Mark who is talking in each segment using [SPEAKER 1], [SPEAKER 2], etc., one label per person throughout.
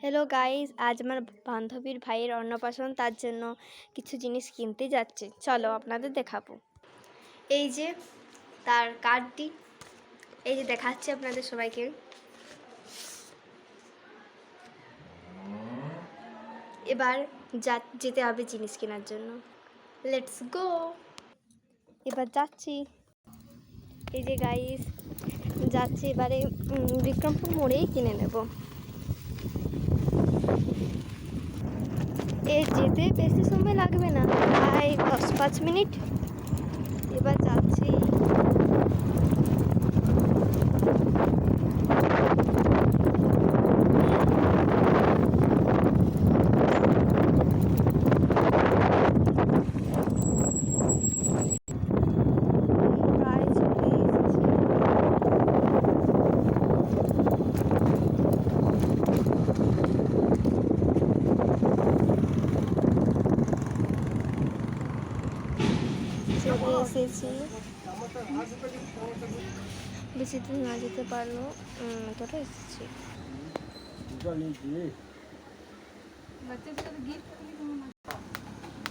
[SPEAKER 1] Hello guys, আজ আমার বান্ধবীর ভাইয়ের অন্নপ্রাশন, তার জন্য কিছু জিনিস কিনতে যাচ্ছে। চলো আপনাদের দেখাবো। এই যে তার কার্ডটি, এই যে দেখাচ্ছি আপনাদের সবাইকে। এবার যেতে হবে জিনিস কেনার জন্য। Let's go. এবার যাচ্ছি। এই যে গাইস যাচ্ছি, এবারে বিক্রমপুর মোড়েই কিনে নেব। যেতে বেশি সময় লাগবে না, প্রায় 10-5 মিনিট। এবার যাচ্ছি। চলে এসেছি। বেশি দূর না যেতে পারলো, তোরা এসেছি।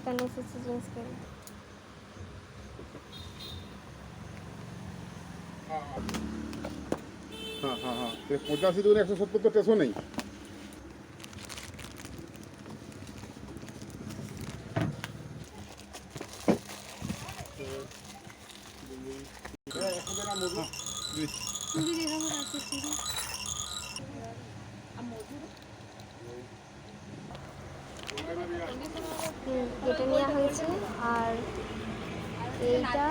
[SPEAKER 1] কেন এসেছি জিনিস কেন?
[SPEAKER 2] हाँ हाँ हाँ 85 दूर 170 तो टेसो नहीं
[SPEAKER 1] এটা নেওয়া হয়েছে, আর এইটা,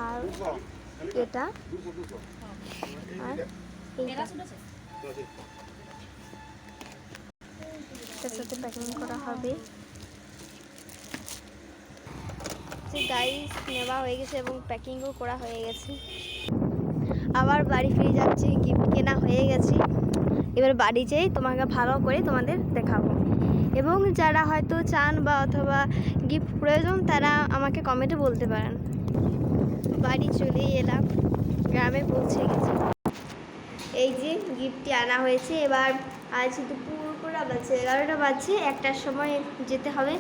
[SPEAKER 1] আর এটা, আর এটার সাথে প্যাকিং করা হবে। যে গাইস নেওয়া হয়ে গেছে এবং প্যাকিংও করা হয়ে গেছে। আবার বাড়ি ফিরে যাচ্ছি, গিফট কেনা হয়ে গেছে। এবার বাড়ি যেয়ে তোমাকে ভালো করে তোমাদের দেখাবো, এবং যারা হয়তো চান বা অথবা গিফট প্রয়োজন তারা আমাকে কমেন্টে বলতে পারেন। বাড়ি চলেই এলাম, গ্রামে পৌঁছে গেছি। এই যে গিফটটি আনা হয়েছে। এবার আজ দুপুর করে বাজছে 11টা বাজছে, 1টার সময় যেতে হবে।